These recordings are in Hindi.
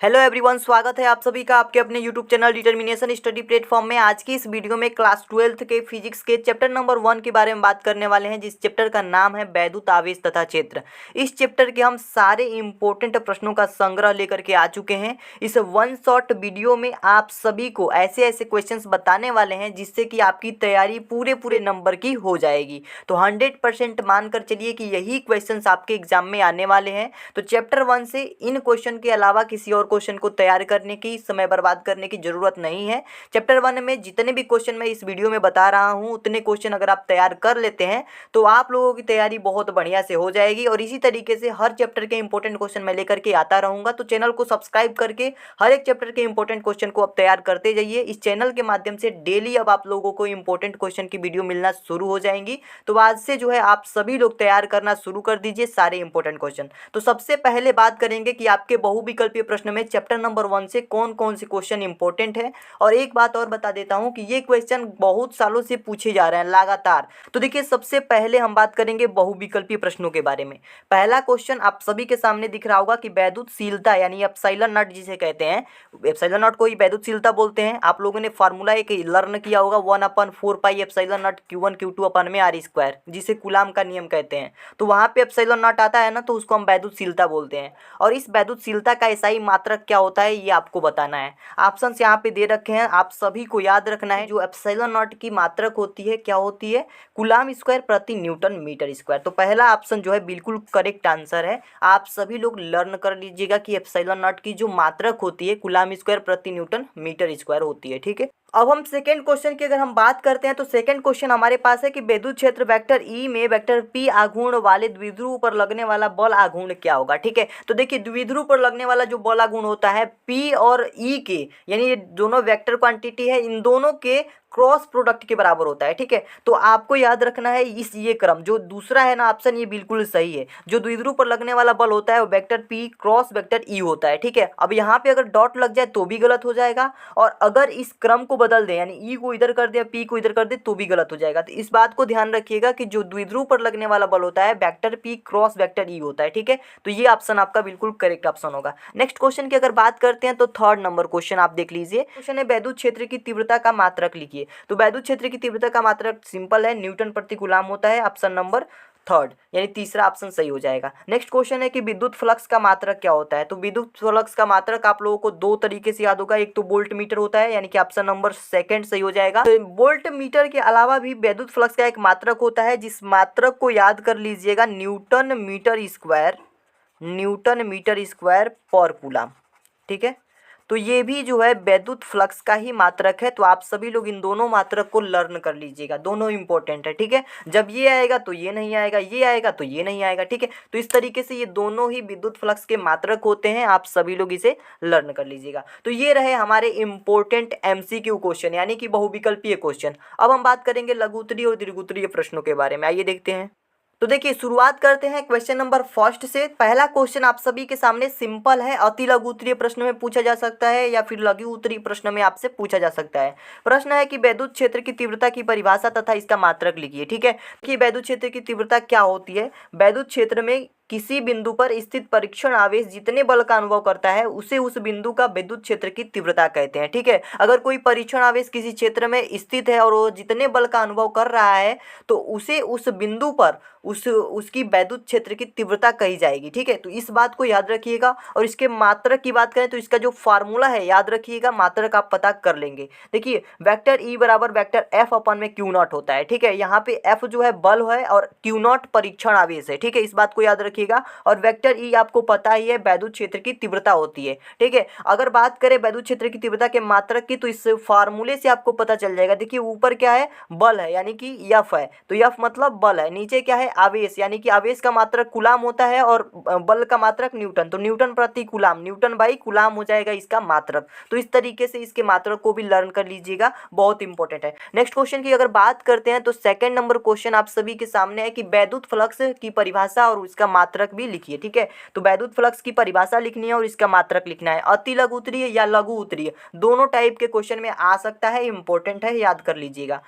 हेलो एवरीवन, स्वागत है आप सभी का आपके अपने YouTube channel determination study platform में। आज की इस वीडियो में क्लास 12th के फिजिक्स के चैप्टर नंबर 1 के बारे में बात करने वाले हैं, जिस चैप्टर का नाम है वैद्युत आवेश तथा क्षेत्र। इस चैप्टर के हम सारे इंपॉर्टेंट प्रश्नों का संग्रह लेकर के आ चुके हैं। इस वन शॉट वीडियो में आप सभी को ऐसे ऐसे क्वेश्चन बताने वाले हैं जिससे कि आपकी तैयारी पूरे नंबर की हो जाएगी। तो 100% मानकर चलिए कि यही क्वेश्चन आपके एग्जाम में आने वाले हैं। तो चैप्टर 1 से इन क्वेश्चन के अलावा किसी और क्वेश्चन को तैयार करने की, समय बर्बाद करने की जरूरत नहीं है। चैप्टर 1 में जितने भी क्वेश्चन मैं इस वीडियो में बता रहा हूं, उतने क्वेश्चन अगर आप तैयार कर लेते हैं तो आप लोगों की तैयारी बहुत बढ़िया से हो जाएगी। और इसी तरीके से हर चैप्टर के इंपॉर्टेंट क्वेश्चन मैं लेकर के आता रहूंगा। तो चैनल को सब्सक्राइब करके हर एक चैप्टर के इंपॉर्टेंट क्वेश्चन को अब तैयार करते जाइए। इस चैनल के माध्यम से डेली अब आप लोगों को इंपॉर्टेंट क्वेश्चन की वीडियो मिलना शुरू हो जाएंगी। तो आज से जो है आप सभी लोग तैयार करना शुरू कर दीजिए सारे इंपॉर्टेंट क्वेश्चन। तो सबसे पहले बात करेंगे कि आपके बहुविकल्पीय प्रश्न में चैप्टर नंबर 1 से कौन कौन से क्वेश्चन इंपॉर्टेंट है। और एक बात और बता देता हूं कि ये क्वेश्चन बहुत सालों से पूछे जा रहे हैं लगातार। तो देखिए, सबसे पहले हम बात करेंगे बहुविकल्पीय प्रश्नों के बारे में। पहला क्वेश्चन आप सभी के सामने दिख रहा होगा कि वैद्युतशीलता यानी एप्सिलॉन नॉट जिसे कहते हैं, एप्सिलॉन नॉट को ही वैद्युतशीलता बोलते हैं। आप लोगों ने फार्मूला एक लर्न किया होगा 1/4 pi epsilon not Q1 Q2 अपन में R स्क्वायर, जिसे कूलाम का नियम कहते हैं। तो वहां पे एप्सिलॉन नॉट आता है ना, तो उसको हम वैद्युतशीलता बोलते हैं। और इस वैद्युतशीलता का SI मात्रक क्या होता है ये आपको बताना है। ऑप्शंस यहाँ पे दे रखे हैं, आप सभी को याद रखना है। जो एप्सिलॉन नॉट की मात्रक होती है क्या होती है? कूलाम स्क्वायर प्रति न्यूटन मीटर स्क्वायर। तो पहला ऑप्शन जो है बिल्कुल करेक्ट आंसर है। आप सभी लोग लर्न कर लीजिएगा कि एप्सिलॉन नॉट की जो मात्रक होती है कूलाम स्क्वायर प्रति न्यूटन मीटर स्क्वायर होती है। ठीक है, अब हम सेकंड क्वेश्चन की अगर हम बात करते हैं तो सेकंड क्वेश्चन हमारे पास है कि विद्युत क्षेत्र वेक्टर ई में वेक्टर पी आघूर्ण वाले द्विध्रुव पर लगने वाला बल आघूर्ण क्या होगा। ठीक है, तो देखिए द्विध्रुव पर लगने वाला जो बल आघूर्ण होता है पी और ई के, यानी ये दोनों वेक्टर क्वांटिटी है, इन दोनों के क्रॉस प्रोडक्ट के बराबर होता है। ठीक है, तो आपको याद रखना है इस ये क्रम जो दूसरा है ना ऑप्शन, ये बिल्कुल सही है। जो द्विध्रुव पर लगने वाला बल होता है वो vector P cross vector E होता है। ठीक है, अब यहाँ पे अगर डॉट लग जाए तो भी गलत हो जाएगा, और अगर इस क्रम को बदल दे यानी ई को इधर कर दे पी को इधर कर दे तो भी गलत हो जाएगा। तो इस बात को ध्यान रखिएगा कि जो द्विध्रुव पर लगने वाला बल होता है vector P cross vector E होता है। ठीक है, तो ये ऑप्शन आपका बिल्कुल करेक्ट ऑप्शन होगा। नेक्स्ट क्वेश्चन की अगर बात करते हैं तो थर्ड नंबर क्वेश्चन आप देख लीजिए। क्वेश्चन है वैद्युत क्षेत्र की तीव्रता का मात्रक लिखिए। तो वैद्युत क्षेत्र की तीव्रता का मात्रक सिंपल है, न्यूटन प्रति कूलाम होता है। ऑप्शन नंबर थर्ड यानी तीसरा ऑप्शन सही हो जाएगा। नेक्स्ट क्वेश्चन है कि विद्युत फ्लक्स का मात्रक क्या होता है। तो विद्युत फ्लक्स का मात्रक आप लोगों को दो तरीके से याद होगा, एक तो वोल्ट मीटर होता है, यानी कि ऑप्शन नंबर सेकंड सही हो जाएगा। तो वोल्ट मीटर के अलावा भी विद्युत फ्लक्स का एक मात्रक होता है, जिस मात्रक को याद कर लीजिएगा newton meter square, newton meter square पर कूलाम। ठीक है, तो ये भी जो है वैद्युत फ्लक्स का ही मात्रक है। तो आप सभी लोग इन दोनों मात्रक को लर्न कर लीजिएगा, दोनों इंपॉर्टेंट है। ठीक है, जब ये आएगा तो ये नहीं आएगा, ये आएगा तो ये नहीं आएगा। ठीक है, तो इस तरीके से ये दोनों ही विद्युत फ्लक्स के मात्रक होते हैं, आप सभी लोग इसे लर्न कर लीजिएगा। तो ये रहे हमारे इंपॉर्टेंट MCQ क्वेश्चन यानी कि बहुविकल्पीय क्वेश्चन। अब हम बात करेंगे लघु उत्तरीय और दीर्घ उत्तरीय प्रश्नों के बारे में, आइए देखते हैं। तो देखिए, शुरुआत करते हैं क्वेश्चन नंबर फर्स्ट से। पहला क्वेश्चन आप सभी के सामने सिंपल है, अति लघु उत्तरीय प्रश्न में पूछा जा सकता है या फिर लघु उत्तरीय प्रश्न में आपसे पूछा जा सकता है। प्रश्न है कि वैद्युत क्षेत्र की तीव्रता की परिभाषा तथा इसका मात्रक लिखिए। ठीक है, कि वैद्युत क्षेत्र की तीव्रता क्या होती है। वैद्युत क्षेत्र में किसी बिंदु पर स्थित परीक्षण आवेश जितने बल का अनुभव करता है उसे उस बिंदु का विद्युत क्षेत्र की तीव्रता कहते हैं। ठीक है, अगर कोई परीक्षण आवेश किसी क्षेत्र में स्थित है और वो जितने बल का अनुभव कर रहा है तो उसे उस बिंदु पर उसकी वैद्युत क्षेत्र की तीव्रता कही जाएगी। ठीक है, तो इस बात को याद रखिएगा। और इसके मात्रक की बात करें तो इसका जो फार्मूला है याद रखिएगा, मात्रक आप पता कर लेंगे। देखिए, वेक्टर ई बराबर वेक्टर एफ अपन में क्यू नॉट होता है। ठीक है, यहाँ पे एफ जो है बल है और क्यू नॉट परीक्षण आवेश है। ठीक है, इस बात को याद रखिएगा। और वेक्टर ई आपको पता ही है वैद्युत क्षेत्र की तीव्रता होती है। ठीक है, अगर बात करें वैद्युत क्षेत्र की तीव्रता के मात्रक की तो इस फार्मूले से आपको पता चल जाएगा। देखिए, ऊपर क्या है, बल है यानी कि एफ है, तो एफ मतलब बल है। नीचे क्या है, आवेश, यानी कि आवेश का मात्रक कूलाम होता है और बल का मात्रक न्यूटन, तो न्यूटन प्रति कूलाम, न्यूटन बाई कूलाम हो जाएगा इसका मात्रक। तो इस तरीके से इसके मात्रक को भी लर्न कर लीजिएगा, बहुत इंपॉर्टेंट है। नेक्स्ट क्वेश्चन की अगर बात करते हैं तो सेकंड नंबर क्वेश्चन आप सभी के सामने है कि वैद्युत फ्लक्स की परिभाषा और उसका मात्रक भी लिखिए। ठीक है, तो वैद्युत फ्लक्स की परिभाषा लिखनी है और इसका मात्रक लिखना है। अति लघु उत्तरीय या लघु उत्तरीय दोनों टाइप के क्वेश्चन में आ सकता है, इंपॉर्टेंट है, याद कर लीजिएगा।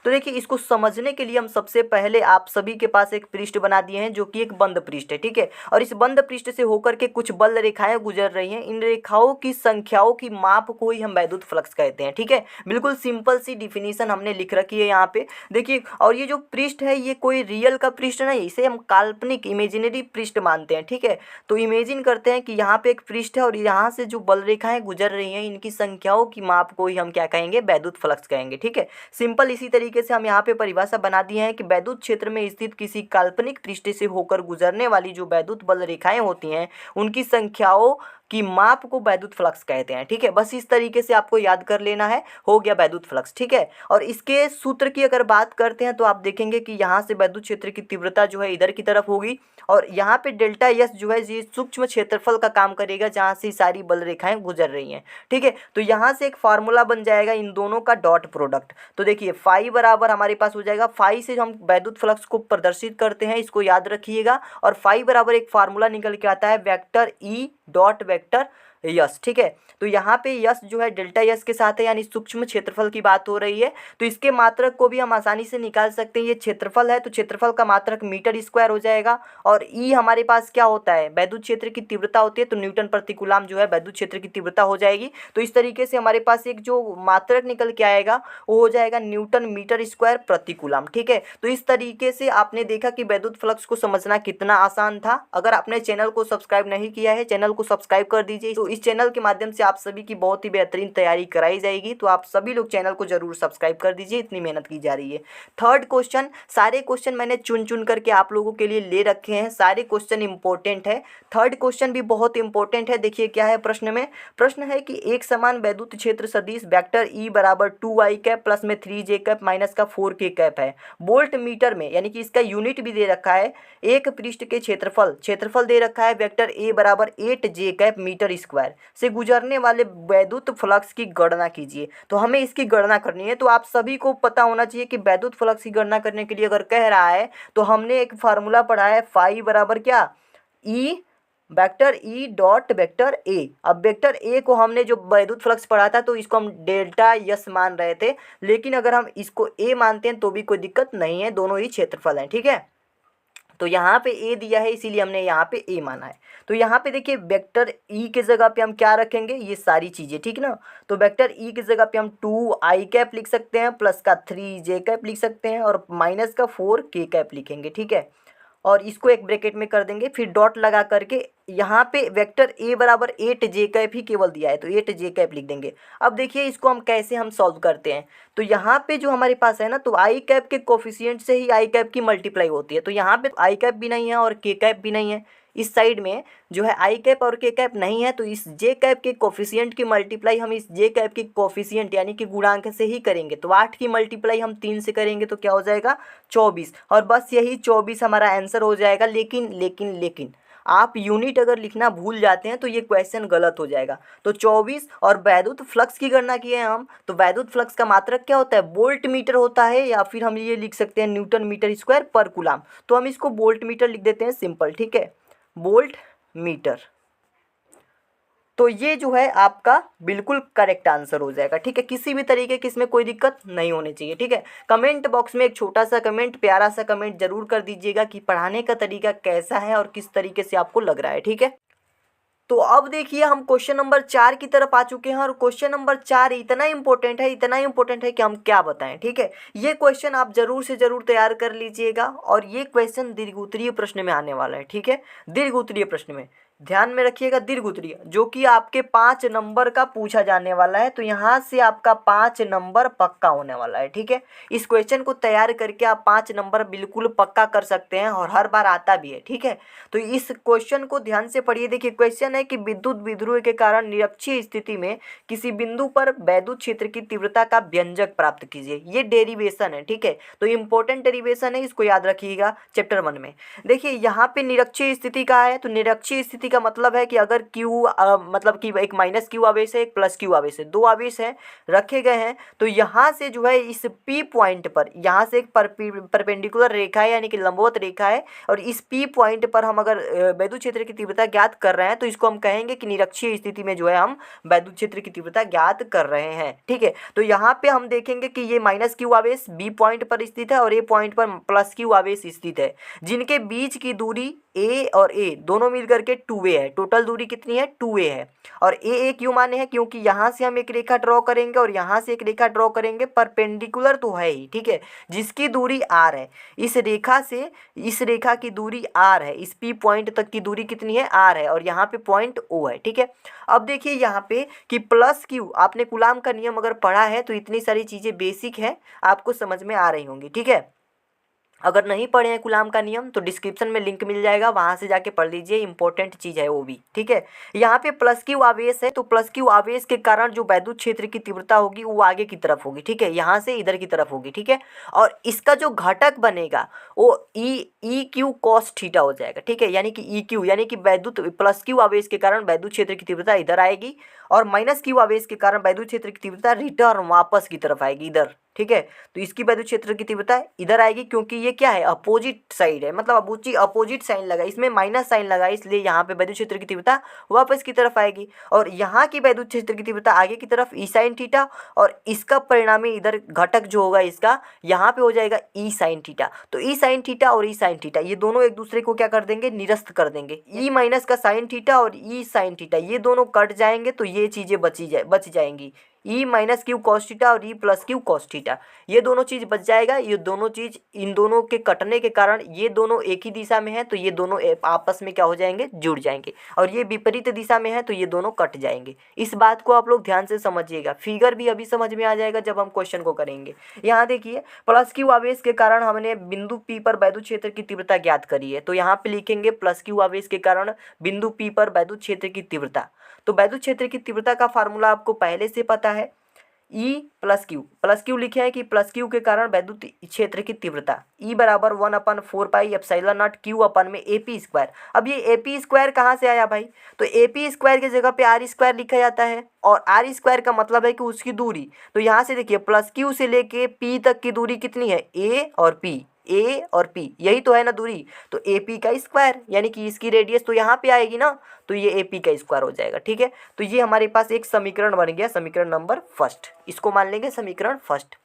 तो देखिए, इसको समझने के लिए हम सबसे पहले आप सभी के पास एक पृष्ठ बना दिए हैं जो कि एक बंद पृष्ठ है। ठीक है, और इस बंद पृष्ठ से होकर के कुछ बल रेखाएं गुजर रही हैं। इन रेखाओं की संख्याओं की माप को ही हम वैद्युत फ्लक्स कहते हैं। ठीक है, बिल्कुल सिंपल सी डिफिनीशन हमने लिख रखी है यहाँ पे, देखिए। और ये जो पृष्ठ है ये कोई रियल का पृष्ठ नहीं, इसे हम काल्पनिक इमेजिनरी पृष्ठ मानते हैं। ठीक है, तो इमेजिन करते हैं कि यहाँ पे एक पृष्ठ है और यहाँ से जो बल रेखाएं गुजर रही हैं इनकी संख्याओं की माप को ही हम क्या कहेंगे, वैद्युत फ्लक्स कहेंगे। ठीक है, सिंपल इसी तरीके से हम यहाँ पे परिभाषा बना दी है कि वैद्युत क्षेत्र में स्थित किसी काल्पनिक पृष्ठ से होकर गुजरने वाली जो वैद्युत बल रेखाएं होती हैं उनकी संख्याओं की माप को वैद्युत फ्लक्स कहते हैं। ठीक है, बस इस तरीके से आपको याद कर लेना है, हो गया वैद्युत फ्लक्स। ठीक है, और इसके सूत्र की अगर बात करते हैं तो आप देखेंगे कि यहाँ से वैद्युत क्षेत्र की तीव्रता जो है इधर की तरफ होगी और यहाँ पे डेल्टा एस जो है ये सूक्ष्म क्षेत्रफल का काम करेगा जहाँ से सारी बल रेखाएं गुजर रही हैं। ठीक है, तो यहाँ से एक फार्मूला बन जाएगा इन दोनों का डॉट प्रोडक्ट। तो देखिए फाई बराबर हमारे पास हो जाएगा, फाई से हम वैद्युत फ्लक्स को प्रदर्शित करते हैं, इसको याद रखिएगा। और फाई बराबर एक फार्मूला निकल के आता है vector E dot vector yes. ठीक है, तो यहाँ पे यस जो है डेल्टा यस के साथ है, यानी सूक्ष्म क्षेत्रफल की बात हो रही है। तो इसके मात्रक को भी हम आसानी से निकाल सकते हैं, ये क्षेत्रफल है तो क्षेत्रफल का मात्रक मीटर स्क्वायर हो जाएगा। और ई हमारे पास क्या होता है, वैद्युत क्षेत्र की तीव्रता होती है, तो न्यूटन प्रति कूलम जो है वैद्युत क्षेत्र की तीव्रता हो जाएगी। तो इस तरीके से हमारे पास एक जो मात्रक निकल के आएगा वो हो जाएगा न्यूटन मीटर स्क्वायर प्रति कूलम। ठीक है, तो इस तरीके से आपने देखा कि वैद्युत फ्लक्स को समझना कितना आसान था। अगर आपने चैनल को सब्सक्राइब नहीं किया है, चैनल को सब्सक्राइब कर दीजिए। तो इस चैनल के माध्यम से आप सभी की बहुत ही बेहतरीन तैयारी कराई जाएगी, तो आप सभी लोग चैनल को जरूर सब्सक्राइब कर दीजिए, इतनी मेहनत की जा रही है। थर्ड क्वेश्चन, सारे क्वेश्चन मैंने चुन चुन करके आप लोगों के लिए ले रखे हैं, सारे क्वेश्चन इंपॉर्टेंट है। थर्ड क्वेश्चन भी बहुत इंपॉर्टेंट है। देखिए क्या है प्रश्न में, प्रश्न है कि एक समान वैद्युत क्षेत्र सदिश वेक्टर ई बराबर 2i कैप प्लस में 3j कैप माइनस का 4k कैप है। वोल्ट मीटर में, यानी कि इसका यूनिट भी दे रखा है, एक पृष्ठ के क्षेत्रफल दे रखा है वेक्टर ए बराबर 8j कैप मीटर स्क्वायर से गुजरने वाले वैद्युत फ्लक्स की गणना कीजिए। तो हमें इसकी गणना करनी है। तो आप सभी को पता होना चाहिए कि वैद्युत फ्लक्स की गणना करने के लिए अगर कह रहा है तो हमने एक फार्मूला पढ़ा है, फाई बराबर क्या, E vector E dot vector A. अब वेक्टर ए को हमने जो वैद्युत फ्लक्स पढ़ा था तो इसको हम डेल्टा यस मान रहे थे, लेकिन अगर हम इसको ए मानते हैं तो भी कोई दिक्कत नहीं है, दोनों ही क्षेत्रफल हैं। ठीक है, तो यहाँ पे ए दिया है इसीलिए हमने यहाँ पे ए माना है। तो यहाँ पे देखिए वेक्टर ई के जगह पे हम क्या रखेंगे, ये सारी चीज़ें, ठीक ना। तो वेक्टर ई की जगह पे हम 2i कैप लिख सकते हैं, प्लस का 3j कैप लिख सकते हैं और माइनस का 4k कैप लिखेंगे। ठीक है, और इसको एक ब्रैकेट में कर देंगे, फिर डॉट लगा करके यहाँ पे वेक्टर ए बराबर 8j कैप ही केवल दिया है तो 8j कैप लिख देंगे। अब देखिए इसको हम कैसे हम सॉल्व करते हैं, तो यहाँ पे जो हमारे पास है ना, तो आई कैप के कोफिशिएंट से ही आई कैप की मल्टीप्लाई होती है। तो यहाँ पे आई कैप भी नहीं है और के कैप भी नहीं है, इस साइड में जो है आई कैप और के कैप नहीं है, तो इस जे कैप के कोफिशिएंट की मल्टीप्लाई हम इस जे कैप के कोफिशिएंट यानी कि गुणांक से ही करेंगे। तो 8 की मल्टीप्लाई हम 3 से करेंगे तो क्या हो जाएगा, 24। और बस यही 24 हमारा आंसर हो जाएगा। लेकिन आप यूनिट अगर लिखना भूल जाते हैं तो ये क्वेश्चन गलत हो जाएगा। तो 24 और वैद्युत फ्लक्स की गणना किए हैं हम, तो वैद्युत फ्लक्स का मात्रक क्या होता है, वोल्ट मीटर होता है, या फिर हम ये लिख सकते हैं न्यूटन मीटर स्क्वायर पर कूलम। तो हम इसको वोल्ट मीटर लिख देते हैं, सिंपल। ठीक है, वोल्ट मीटर। तो ये जो है आपका बिल्कुल करेक्ट आंसर हो जाएगा। ठीक है, किसी भी तरीके की इसमें कोई दिक्कत नहीं होनी चाहिए। ठीक है, कमेंट बॉक्स में एक छोटा सा कमेंट, प्यारा सा कमेंट जरूर कर दीजिएगा कि पढ़ाने का तरीका कैसा है और किस तरीके से आपको लग रहा है। ठीक है, तो अब देखिए हम क्वेश्चन नंबर 4 की तरफ आ चुके हैं और क्वेश्चन नंबर 4 इतना इंपॉर्टेंट है कि हम क्या बताएं। ठीक है, ये क्वेश्चन आप जरूर से जरूर तैयार कर लीजिएगा और ये क्वेश्चन दीर्घोत्तरीय प्रश्न में आने वाला है। ठीक है, दीर्घोत्तरीय प्रश्न में ध्यान में रखिएगा, दीर्घोत्तरीय जो कि आपके 5 नंबर का पूछा जाने वाला है। तो यहाँ से आपका 5 नंबर पक्का होने वाला है। ठीक है, इस क्वेश्चन को तैयार करके आप 5 नंबर बिल्कुल पक्का कर सकते हैं और हर बार आता भी है। ठीक है, तो इस क्वेश्चन को ध्यान से पढ़िए। देखिए क्वेश्चन है कि विद्युत विध्रुव के कारण निरक्षीय स्थिति में किसी बिंदु पर वैद्युत क्षेत्र की तीव्रता का व्यंजक प्राप्त कीजिए। ये डेरिवेशन है। ठीक है, तो इंपॉर्टेंट डेरिवेशन है, इसको याद रखिएगा चैप्टर 1 में। देखिए यहाँ पे निरक्षीय स्थिति का है, तो निरक्षीय स्थिति स्थिति का मतलब है कि अगर क्यू मतलब कि एक माइनस क्यू आवेश है, एक प्लस क्यू आवेश है, दो आवेश हैं रखे गए हैं, तो यहाँ से जो है इस पी पॉइंट पर, यहाँ से एक परपेंडिकुलर रेखा है यानी कि लंबवत रेखा है, और इस पी पॉइंट पर हम अगर वैद्युत क्षेत्र की तीव्रता ज्ञात कर रहे हैं तो इसको हम कहेंगे कि निरक्षीय स्थिति में जो है हम वैद्युत क्षेत्र की तीव्रता ज्ञात कर रहे हैं। ठीक है, तो यहाँ पे हम देखेंगे कि ये माइनस क्यू आवेश बी पॉइंट पर स्थित है और ए पॉइंट पर प्लस क्यू आवेश स्थित है, जिनके बीच की दूरी ए और ए दोनों मिलकर के 2a है। टोटल दूरी कितनी है? 2a है। और ए क्यों माने हैं? क्योंकि यहाँ से हम एक रेखा ड्रॉ करेंगे और यहाँ से एक रेखा ड्रॉ करेंगे, परपेंडिकुलर तो है ही, ठीक है, जिसकी दूरी r है। इस रेखा से इस रेखा की दूरी r है, इस p पॉइंट तक की दूरी कितनी है? r है, और यहाँ पे पॉइंट o है। ठीक है, अब देखिए यहाँ पे कि प्लस क्यू, आपने कूलाम का नियम अगर पढ़ा है तो इतनी सारी चीज़ें बेसिक है, आपको समझ में आ रही होंगी। ठीक है, अगर नहीं पढ़े हैं कूलाम का नियम तो डिस्क्रिप्शन में लिंक मिल जाएगा, वहाँ से जाके पढ़ लीजिए, इंपॉर्टेंट चीज़ है वो भी। ठीक है, यहाँ पे प्लस क्यू आवेश है, तो प्लस क्यू आवेश के कारण जो वैद्युत क्षेत्र की तीव्रता होगी वो आगे की तरफ होगी। ठीक है, यहाँ से इधर की तरफ होगी। ठीक है, और इसका जो घटक बनेगा वो ई क्यू कॉस थीटा हो जाएगा। ठीक है, यानी कि ई क्यू यानी कि वैद्युत प्लस क्यू आवेश के कारण वैद्युत क्षेत्र की तीव्रता इधर आएगी, और माइनस क्यू आवेश के कारण वैद्युत क्षेत्र की तीव्रता रिटर्न वापस की तरफ आएगी इधर। ठीक है, तो इसकी वैद्युत क्षेत्र की तीव्रता इधर आएगी, क्योंकि ये क्या है? अपोजिट साइड है, मतलब अपोजिट साइन लगा, इसमें माइनस साइन लगा, इसलिए यहाँ पे वैद्युत क्षेत्र की तीव्रता वापस की तरफ आएगी, और यहाँ की वैद्युत क्षेत्र की तीव्रता आगे की तरफ ई साइन थीटा, और इसका परिणामी इधर घटक जो होगा इसका यहाँ पे हो जाएगा ई साइन थीटा। तो ई साइन थीटा और ई साइन थीटा ये दोनों एक दूसरे को क्या कर देंगे? निरस्त कर देंगे। ई माइनस का साइन थीटा और ई साइन थीटा ये दोनों कट जाएंगे, तो ये चीज़ें बच जाएंगी। E minus Q cos theta और E plus Q cos theta ये दोनों चीज़ बच जाएगा। ये दोनों चीज़ इन दोनों के कटने के कारण ये दोनों एक ही दिशा में है, तो ये दोनों आपस में क्या हो जाएंगे? जुड़ जाएंगे, और ये विपरीत दिशा में है तो ये दोनों कट जाएंगे। इस बात को आप लोग ध्यान से समझिएगा, फिगर भी अभी समझ में आ जाएगा जब हम क्वेश्चन को करेंगे। यहाँ देखिए, प्लस क्यू आवेश के कारण हमने बिंदु पी पर वैद्युत क्षेत्र की तीव्रता ज्ञात करी है, तो यहाँ पे लिखेंगे प्लस क्यू आवेश के कारण बिंदु पी पर वैद्युत क्षेत्र की तीव्रता। तो वैद्युत क्षेत्र की तीव्रता का फार्मूला आपको पहले से पता है, ई प्लस क्यू लिखे हैं कि प्लस क्यू के कारण वैद्युत क्षेत्र की तीव्रता ई बराबर 1/4 एप्सिलॉन नॉट क्यू अपन में ए पी स्क्वायर। अब ये ए पी स्क्वायर कहाँ से आया भाई? तो ए पी स्क्वायर की जगह पे आर स्क्वायर लिखा जाता है, और आर स्क्वायर का मतलब है कि उसकी दूरी। तो यहाँ से देखिए प्लस क्यू से लेके पी तक की दूरी कितनी है? ए और पी यही तो है ना दूरी, तो ए पी का स्क्वायर यानी कि इसकी रेडियस तो यहाँ पे आएगी ना, तो ये ए पी का स्क्वायर हो जाएगा। ठीक है, तो ये हमारे पास एक समीकरण बन गया, समीकरण नंबर फर्स्ट, इसको मान लेंगे समीकरण फर्स्ट।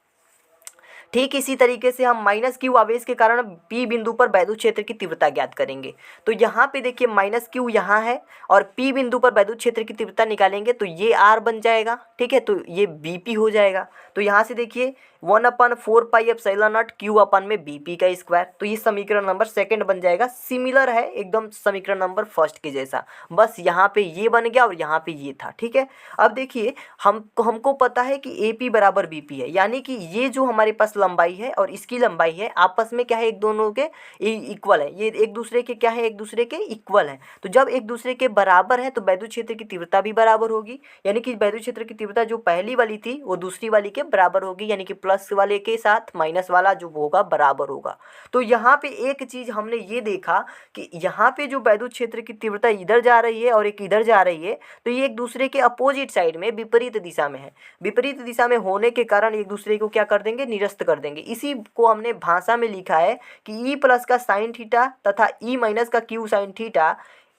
ठीक इसी तरीके से हम माइनस क्यू आवेश के कारण पी बिंदु पर वैद्युत क्षेत्र की तीव्रता ज्ञात करेंगे। तो यहाँ पे देखिए माइनस क्यू यहाँ है, और पी बिंदु पर वैद्युत क्षेत्र की तीव्रता निकालेंगे तो ये आर बन जाएगा। ठीक है, तो ये बी पी हो जाएगा। तो यहाँ से देखिए 1/4 एप्सिलॉन नॉट क्यू अपन में बी पी का स्क्वायर, तो ये समीकरण नंबर सेकंड बन जाएगा। सिमिलर है एकदम समीकरण नंबर फर्स्ट के जैसा, बस यहाँ पे ये बन गया और यहाँ पे ये था। ठीक है, अब देखिए हमको पता है कि ए पी बराबर बी पी है, यानी कि ये जो हमारे पास लंबाई है और इसकी लंबाई है आपस में क्या है? एक दोनों के इक्वल है, ये एक दूसरे के क्या है? एक दूसरे के इक्वल है। तो जब एक दूसरे के बराबर है तो वैद्युत क्षेत्र की तीव्रता भी बराबर होगी, यानी कि वैद्युत क्षेत्र की तीव्रता जो पहली वाली थी वो दूसरी वाली के बराबर होगी, यानी कि प्लस वाले के साथ माइनस वाला जो होगा बराबर होगा। तो यहाँ पे एक चीज़ हमने ये देखा कि यहाँ पे जो वैद्युत क्षेत्र की तीव्रता इधर जा रही है और एक इधर जा रही है, तो ये एक दूसरे के अपोजिट साइड में विपरीत दिशा में है। विपरीत दिशा में होने के कारण एक दूसरे को क्या कर देंगे? निरस्त कर देंगे। इसी को हमने भाषा में लिखा है कि ई प्लस का साइन थीटा तथा ई माइनस का क्यू साइन थीटा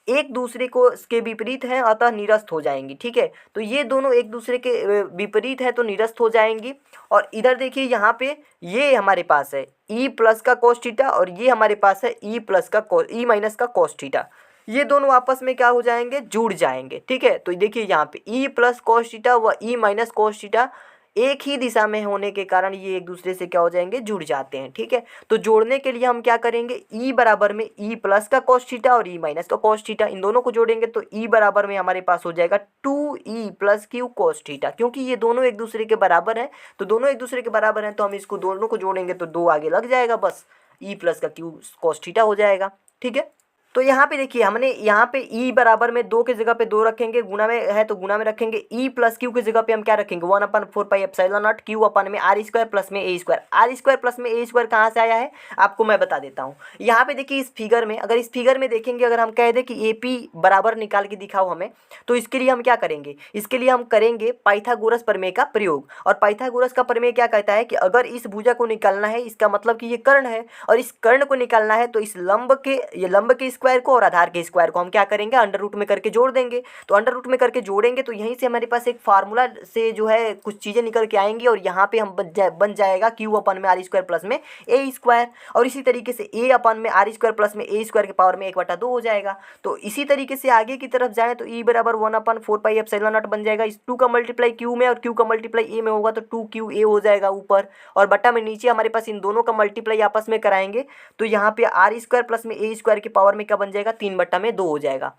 एक दूसरे को के विपरीत हैं, अतः निरस्त हो जाएंगी। ठीक है, तो ये दोनों एक दूसरे के विपरीत है तो निरस्त हो जाएंगी। और इधर देखिए यहाँ पे ये हमारे पास है ई प्लस का कोस थीटा, और ये हमारे पास है ई माइनस का कोस थीटा, ये दोनों आपस में क्या हो जाएंगे? जुड़ जाएंगे। ठीक है, तो देखिए यहाँ पे ई प्लस कोस थीटा व ई माइनस कोस थीटा एक ही दिशा में होने के कारण ये एक दूसरे से क्या हो जाएंगे? जुड़ जाते हैं। ठीक है, तो जोड़ने के लिए हम क्या करेंगे? ई बराबर में ई प्लस का कोस थीटा और ई माइनस का कोस थीटा, इन दोनों को जोड़ेंगे तो ई बराबर में हमारे पास हो जाएगा 2e plus Q cos theta. क्योंकि ये दोनों एक दूसरे के बराबर हैं, तो दोनों एक दूसरे के बराबर हैं तो हम इसको दोनों को जोड़ेंगे तो 2 आगे लग जाएगा, बस ई प्लस का क्यू कोस थीटा हो जाएगा। ठीक है, तो यहाँ पे देखिए हमने यहाँ पे ई बराबर में 2 की जगह पे 2 रखेंगे, गुना में है तो गुना में रखेंगे। ई प्लस क्यू की जगह पे हम क्या रखेंगे 1/4 पाई एप्सिलॉन नॉट क्यू अपन में आर स्क्वायर प्लस में ए स्क्वायर। आर स्क्वायर प्लस में ए स्क्वायर कहाँ से आया है आपको मैं बता देता हूँ। यहाँ पे देखिए इस फिगर में, अगर इस फिगर में देखेंगे, अगर हम कह दें कि ए पी बराबर निकाल के दिखाओ हमें, तो इसके लिए हम क्या करेंगे, इसके लिए हम करेंगे पाइथागोरस प्रमेय का प्रयोग। और पाइथागोरस का प्रमेय क्या कहता है कि अगर इस भुजा को निकालना है, इसका मतलब कि ये कर्ण है, और इस कर्ण को निकालना है तो इस लंब के स्क्वायर को और आधार के स्क्वायर को हम क्या करेंगे अंडर रूट में करके जोड़ देंगे। तो अंडर रूट में करके जोड़ेंगे तो यहीं से हमारे पास एक फार्मूला से जो है कुछ चीज़ें निकल के आएंगी, और यहाँ पे हम बन जाएगा क्यू अपन में आर स्क्वायर प्लस में ए स्क्वायर, और इसी तरीके से ए अपन में आर स्क्वायर प्लस में ए स्क्वायर के पावर में 1/2 हो जाएगा। तो इसी तरीके से आगे की तरफ जाएँ तो ई बराबर 1/4 पाई एप्सिलॉन नॉट बन जाएगा। इस 2 का मल्टीप्लाई क्यू में और क्यू का मल्टीप्लाई ए में होगा तो 2QA हो जाएगा ऊपर, और बटा में नीचे हमारे पास इन दोनों का मल्टीप्लाई आपस में कराएंगे तो यहाँ पे आर स्क्वायर प्लस में ए स्क्वायर के पावर में क्या बन जाएगा 3/2 हो जाएगा।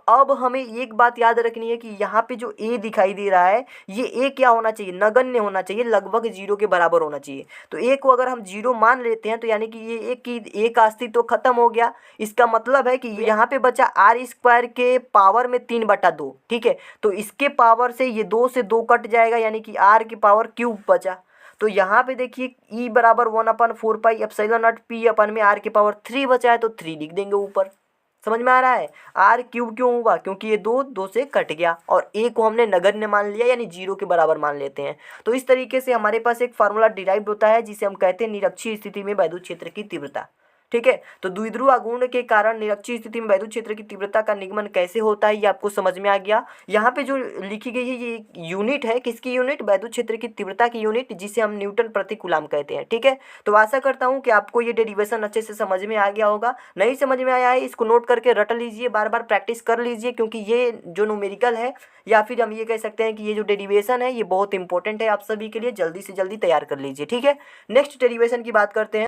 अब हमें एक बात याद रखनी है कि यहाँ पे जो ए दिखाई दे रहा है ये ए क्या होना चाहिए, नगण्य होना चाहिए, लगभग 0 के बराबर होना चाहिए। तो ए को अगर हम 0 मान लेते हैं तो यानी कि ये ए का अस्तित्व खत्म हो गया। इसका मतलब है कि यहाँ पे बचा आर स्क्वायर के पावर में 3/2, ठीक है। तो इसके पावर से ये 2 से 2 कट जाएगा, यानी कि आर की पावर क्यूब बचा। तो यहाँ पे देखिए ई बराबर 1/4 पाई एप्सिलॉन नॉट पी अपन में आर की पावर 3 बचा है तो 3 लिख देंगे ऊपर। समझ में आ रहा है। आर क्यूब क्यों होगा, क्योंकि ये 2 से कट गया और ए को हमने नगण्य मान लिया, यानी 0 के बराबर मान लेते हैं। तो इस तरीके से हमारे पास एक फार्मूला डिराइव होता है जिसे हम कहते हैं निरक्षीय स्थिति में वैद्युत क्षेत्र की तीव्रता, ठीक है। तो द्विध्रुव आघूर्ण के कारण निरक्षीय स्थिति में वैद्युत क्षेत्र की तीव्रता का निगमन कैसे होता है ये आपको समझ में आ गया। यहाँ पे जो लिखी गई है ये यूनिट है, किसकी यूनिट, वैद्युत क्षेत्र की तीव्रता की यूनिट, जिसे हम न्यूटन प्रति कूलाम कहते हैं, ठीक है। तो आशा करता हूँ कि आपको ये डेरिवेशन अच्छे से समझ में आ गया होगा। नहीं समझ में आया है इसको नोट करके रट लीजिए, बार बार प्रैक्टिस कर लीजिए, क्योंकि ये जो न्यूमेरिकल है या फिर हम ये कह सकते हैं कि ये जो डेरिवेशन है ये बहुत इंपॉर्टेंट है आप सभी के लिए, जल्दी से जल्दी तैयार कर लीजिए, ठीक है। नेक्स्ट डेरिवेशन की बात करते हैं।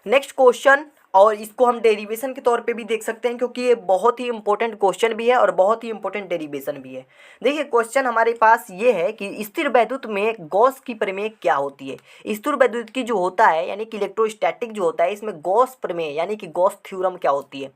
नेक्स्ट क्वेश्चन, और इसको हम डेरिवेशन के तौर पे भी देख सकते हैं क्योंकि ये बहुत ही इंपॉर्टेंट क्वेश्चन भी है और बहुत ही इंपॉर्टेंट डेरिवेशन भी है। देखिए क्वेश्चन हमारे पास ये है कि स्थिर वैद्युत में गॉस की प्रमेय क्या होती है। स्थिर वैद्युत की जो होता है यानी कि इलेक्ट्रोस्टैटिक जो होता है, इसमें गॉस प्रमेय यानी कि गॉस थ्योरम क्या होती है,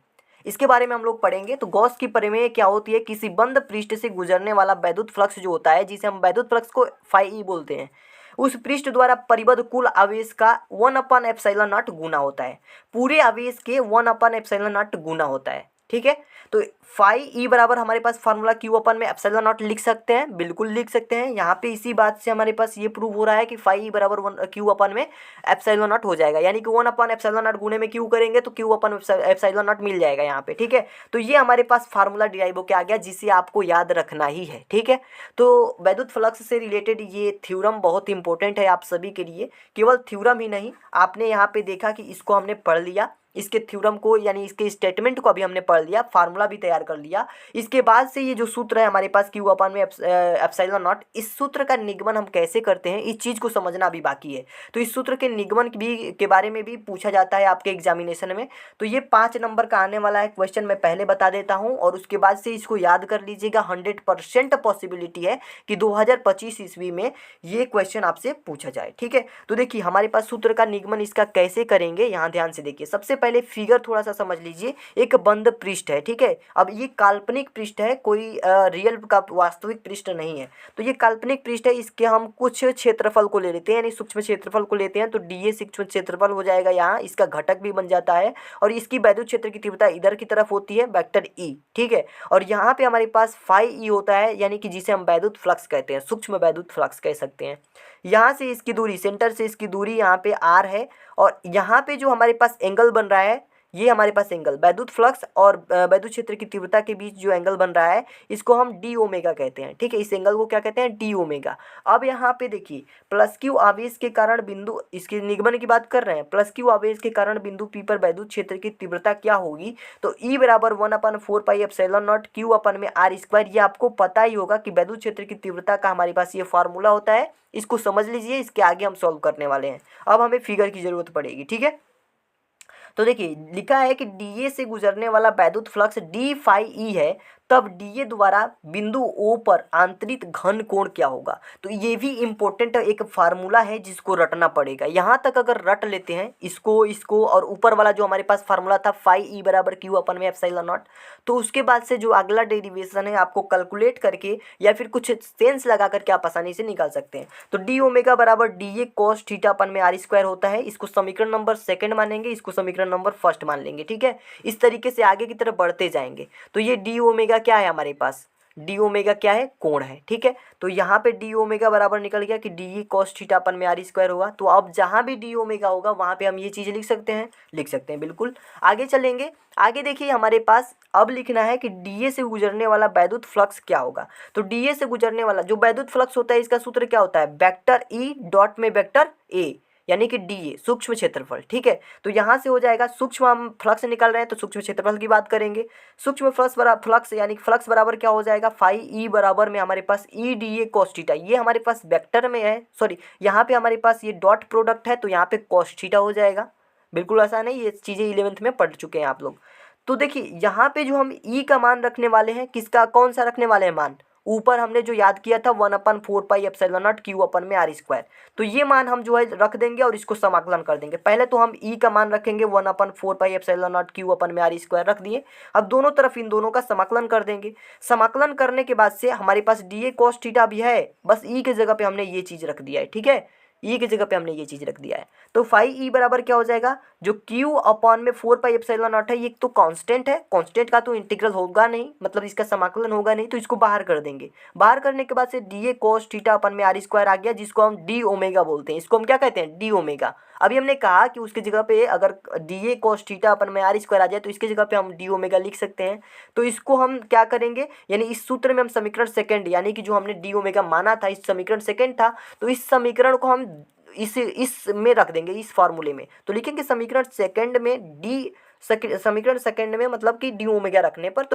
इसके बारे में हम लोग पढ़ेंगे। तो गॉस की प्रमेय क्या होती है, किसी बंद पृष्ठ से गुजरने वाला वैद्युत फ्लक्स जो होता है, जिसे हम वैद्युत फ्लक्स को फाई बोलते हैं, उस पृष्ठ द्वारा परिबद्ध कुल आवेश का 1/एप्सिलॉन नॉट गुना होता है। पूरे आवेश के 1/एप्सिलॉन नॉट गुना होता है, ठीक है। तो फाई ई बराबर हमारे पास फार्मूला क्यू अपन में एप्सिलॉन नॉट लिख सकते हैं, बिल्कुल लिख सकते हैं। यहाँ पे इसी बात से हमारे पास ये प्रूव हो रहा है कि फाई ई बराबर क्यू अपन में एप्सिलॉन नॉट हो जाएगा, यानी कि 1/एप्सिलॉन नॉट गुने में क्यू करेंगे तो क्यू अपन एप्सिलॉन नॉट मिल जाएगा यहाँ पे, ठीक है। तो ये हमारे पास फार्मूला डिराइव होकर आ गया जिसे आपको याद रखना ही है, ठीक है। तो वैद्युत फ्लक्स से रिलेटेड ये थ्योरम बहुत इंपॉर्टेंट है आप सभी के लिए। केवल थ्योरम ही नहीं, आपने यहाँ पे देखा कि इसको हमने पढ़ लिया, इसके थ्योरम को यानी इसके स्टेटमेंट को अभी हमने पढ़ लिया, फार्मूला भी तैयार कर लिया। इसके बाद से ये जो सूत्र है हमारे पास क्यू अपन में एप्सिलॉन नॉट, इस सूत्र का निगमन हम कैसे करते हैं इस चीज़ को समझना भी बाकी है। तो इस सूत्र के निगमन भी के बारे में भी पूछा जाता है आपके एग्जामिनेशन में। तो ये 5 नंबर का आने वाला है क्वेश्चन, मैं पहले बता देता हूँ और उसके बाद से इसको याद कर लीजिएगा। 100% पॉसिबिलिटी है कि 2025 ईस्वी में ये क्वेश्चन आपसे पूछा जाए, ठीक है। तो देखिए हमारे पास सूत्र का निगमन इसका कैसे करेंगे, यहाँ ध्यान से देखिए। सबसे पहले फिगर थोड़ा सा समझ लीजिए, एक बंद पृष्ठ है, ठीक है। अब ये काल्पनिक पृष्ठ है, कोई रियल का वास्तविक पृष्ठ नहीं है। तो ये काल्पनिक पृष्ठ है, इसके हम कुछ क्षेत्रफल को ले लेते हैं, यानी सूक्ष्म क्षेत्रफल को लेते हैं। तो डीए सूक्ष्म क्षेत्रफल हो जाएगा, यहाँ इसका घटक भी बन जाता है, और इसकी वैद्युत क्षेत्र की तीव्रता इधर की तरफ होती है, वेक्टर ई, ठीक है। और यहाँ पे हमारे पास फाई ई होता है, यानी कि जिसे हम वैद्युत फ्लक्स कहते हैं, सूक्ष्म वैद्युत फ्लक्स कह सकते हैं। यहाँ से इसकी दूरी, सेंटर से इसकी दूरी यहाँ पे आर है, और यहाँ पे जो हमारे पास एंगल बन रहा है ये हमारे पास एंगल वैद्युत फ्लक्स और वैद्युत क्षेत्र की तीव्रता के बीच जो एंगल बन रहा है इसको हम डी ओमेगा कहते हैं, ठीक है। इस एंगल को क्या कहते हैं, डी ओमेगा। अब यहाँ पे देखिए प्लस क्यू आवेश के कारण बिंदु, इसके निगमन की बात कर रहे हैं, प्लस क्यू आवेश के कारण बिंदु पी पर वैद्युत क्षेत्र की तीव्रता क्या होगी। तो ई बराबर 1/4 पाई एप्सिलॉन नॉट क्यू अपन में आर स्क्वायर। ये आपको पता ही होगा कि वैद्युत क्षेत्र की तीव्रता का हमारे पास ये फार्मूला होता है, इसको समझ लीजिए। इसके आगे हम सॉल्व करने वाले हैं। अब हमें फिगर की जरूरत पड़ेगी, ठीक है। तो देखिए लिखा है कि डीए से गुजरने वाला वैद्युत फ्लक्स डी फाई ई है, तब डीए द्वारा बिंदु ओ पर आंतरिक घन कोण क्या होगा। तो ये भी इम्पोर्टेंट एक फार्मूला है जिसको रटना पड़ेगा। यहाँ तक अगर रट लेते हैं इसको और ऊपर वाला जो हमारे पास फार्मूला था फाई ई बराबर क्यू अपन में एप्सिलॉन नॉट, तो उसके बाद से जो अगला डेरिवेशन है आपको कैलकुलेट करके या फिर कुछ सेंस लगा करके आप आसानी से निकाल सकते हैं। तो डी ओमेगा बराबर डी ए कॉस थीटा अपन में आर स्क्वायर होता है। इसको समीकरण नंबर सेकंड मानेंगे, इसको समीकरण नंबर फर्स्ट मान लेंगे। ठीक है, इस तरीके से आगे की तरफ बढ़ते जाएंगे। तो ये डी ओमेगा क्या है हमारे पास, डी ओमेगा क्या है, कोण है। ठीक है, तो यहाँ पे डी ओमेगा बराबर निकल गया कि डी ई कॉस थीटा अपन में आर स्क्वायर होगा। तो अब जहाँ भी डी ओमेगा होगा वहाँ पे हम ये चीज़ लिख सकते हैं बिल्कुल। आगे चलेंगे, आगे देखिए हमारे पास अब लिखना है कि डीए से गुजरने वाला वैद्युत फ्लक्स क्या होगा। तो डीए से गुजरने वाला जो वैद्युत फ्लक्स होता है इसका सूत्र क्या होता है, वेक्टर ई डॉट में वेक्टर ए, यानी कि डीए सूक्ष्म क्षेत्रफल। ठीक है, तो यहाँ से हो जाएगा सूक्ष्म, हम फ्लक्स निकाल रहे हैं तो सूक्ष्म क्षेत्रफल की बात करेंगे। सूक्ष्म फ्लक्स यानी कि फ्लक्स बराबर क्या हो जाएगा, फाई ई बराबर में हमारे पास E D A cos theta, ये हमारे पास वेक्टर में है, सॉरी यहाँ पे हमारे पास ये डॉट प्रोडक्ट है तो यहाँ पे कॉस थीटा हो जाएगा। बिल्कुल आसान है, ये चीज़ें 11th में पढ़ चुके हैं आप लोग। तो देखिए यहाँ पे जो हम ई का मान रखने वाले हैं, किसका कौन सा रखने वाले हैं मान, ऊपर हमने जो याद किया था 1/4 पाई एप्सिलॉन नॉट क्यू अपन में आर स्क्वायर, तो ये मान हम जो है रख देंगे और इसको समाकलन कर देंगे। पहले तो हम ई का मान रखेंगे 1/4 पाई एप्सिलॉन नॉट क्यू अपन में आर स्क्वायर रख दिए। अब दोनों तरफ इन दोनों का समाकलन कर देंगे। समाकलन करने के बाद से हमारे पास डी ए कॉस थीटा भी है, बस ई की जगह पे हमने ये चीज़ रख दिया है। ठीक है, ई की जगह पे हमने ये चीज़ रख दिया है। तो फाई ई बराबर क्या हो जाएगा, जो क्यू अपॉन में 4 पाई एप्सिलॉन नॉट है, ये तो कांस्टेंट है, कांस्टेंट का तो इंटीग्रल होगा नहीं, मतलब इसका समाकलन होगा नहीं, तो इसको बाहर कर देंगे। बाहर करने के बाद से डी ए कॉस थीटा अपन में आर स्क्वायर आ गया, जिसको हम डी ओमेगा बोलते हैं। इसको हम क्या कहते हैं, डी ओमेगा। अभी हमने कहा कि उसकी जगह पे अगर डी ए कॉस थीटा अपन में आर स्क्वायर आ जाए तो इसकी जगह पे हम डी ओमेगा लिख सकते हैं। तो इसको हम क्या करेंगे, यानी इस सूत्र में हम समीकरण सेकंड, यानी कि जो हमने डी ओमेगा माना था इस समीकरण सेकंड था, तो इस समीकरण को हम इस में रख देंगे, इस फार्मूले में। तो लिखेंगे समीकरण सेकंड में समीकरण सेकंड में मतलब कि डी ओमेगा रखने पर,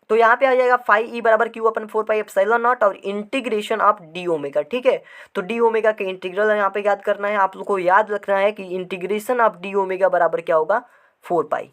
तो यहाँ पे आ जाएगा फाई ई बराबर Q upon 4 pi epsilon not और इंटीग्रेशन ऑफ डी ओमेगा। ठीक है, तो डी ओमेगा के इंटीग्रल यहाँ पे याद करना है, आप लोग को याद रखना है कि इंटीग्रेशन ऑफ डी ओमेगा बराबर क्या होगा, 4 पाई,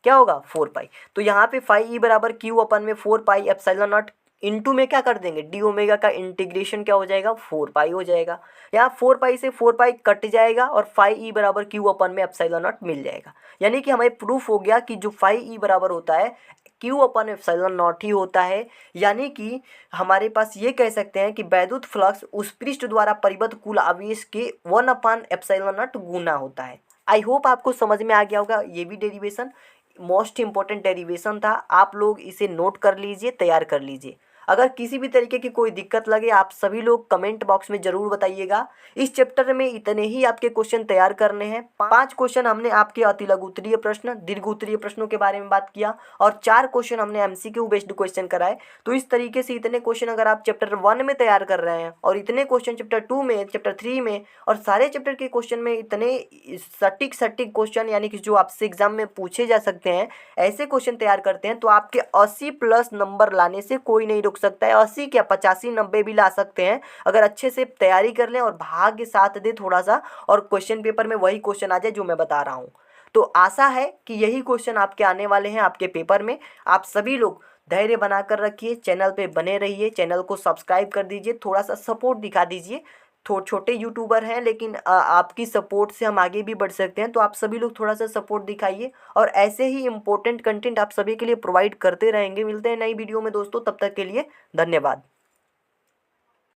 क्या होगा 4 पाई। तो यहाँ पे फाई ई बराबर क्यू अपन में 4 पाई एप्सिलॉन नॉट इंटू में क्या कर देंगे, डी ओमेगा का इंटीग्रेशन क्या हो जाएगा, 4 पाई हो जाएगा। यहाँ 4 पाई से 4 पाई कट जाएगा और फाई ई बराबर क्यू अपन में एप्सिलॉन नॉट मिल जाएगा। यानी कि हमें प्रूफ हो गया कि जो फाई ई बराबर होता है क्यू अपन एप्सिलॉन नॉट ही होता है। यानी कि हमारे पास ये कह सकते हैं कि वैद्युत फ्लक्स उस पृष्ठ द्वारा परिबद्ध कुल आवेश के 1/एप्सिलॉन नॉट गुना होता है। आई होप आपको समझ में आ गया होगा। ये भी डेरिवेशन मोस्ट इंपॉर्टेंट डेरिवेशन था, आप लोग इसे नोट कर लीजिए, तैयार कर लीजिए। अगर किसी भी तरीके की कोई दिक्कत लगे आप सभी लोग कमेंट बॉक्स में ज़रूर बताइएगा। इस चैप्टर में इतने ही आपके क्वेश्चन तैयार करने हैं। 5 क्वेश्चन हमने आपके अति लघु उत्तरीय प्रश्न, दीर्घ उत्तरीय प्रश्नों के बारे में बात किया और 4 क्वेश्चन हमने एमसीक्यू बेस्ड क्वेश्चन कराए। तो इस तरीके से इतने क्वेश्चन अगर आप चैप्टर 1 में तैयार कर रहे हैं और इतने क्वेश्चन चैप्टर 2 में, चैप्टर 3 में और सारे चैप्टर के क्वेश्चन में इतने सटीक क्वेश्चन यानी कि जो आपसे एग्जाम में पूछे जा सकते हैं, ऐसे क्वेश्चन तैयार करते हैं तो आपके 80+ नंबर लाने से कोई नहीं रोक सकता है। 80 क्या 85 90 भी ला सकते हैं अगर अच्छे से तैयारी कर लें और भाग्य साथ दे थोड़ा सा, और क्वेश्चन पेपर में वही क्वेश्चन आ जाए जो मैं बता रहा हूँ। तो आशा है कि यही क्वेश्चन आपके आने वाले हैं आपके पेपर में। आप सभी लोग धैर्य बनाकर रखिए, चैनल पे बने रहिए, चैनल को सब्सक्राइब कर दीजिए, थोड़ा सा सपोर्ट दिखा दीजिए। छोटे यूट्यूबर हैं लेकिन आपकी सपोर्ट से हम आगे भी बढ़ सकते हैं, तो आप सभी लोग थोड़ा सा सपोर्ट दिखाइए और ऐसे ही इम्पोर्टेंट कंटेंट आप सभी के लिए प्रोवाइड करते रहेंगे। मिलते हैं नई वीडियो में दोस्तों, तब तक के लिए धन्यवाद।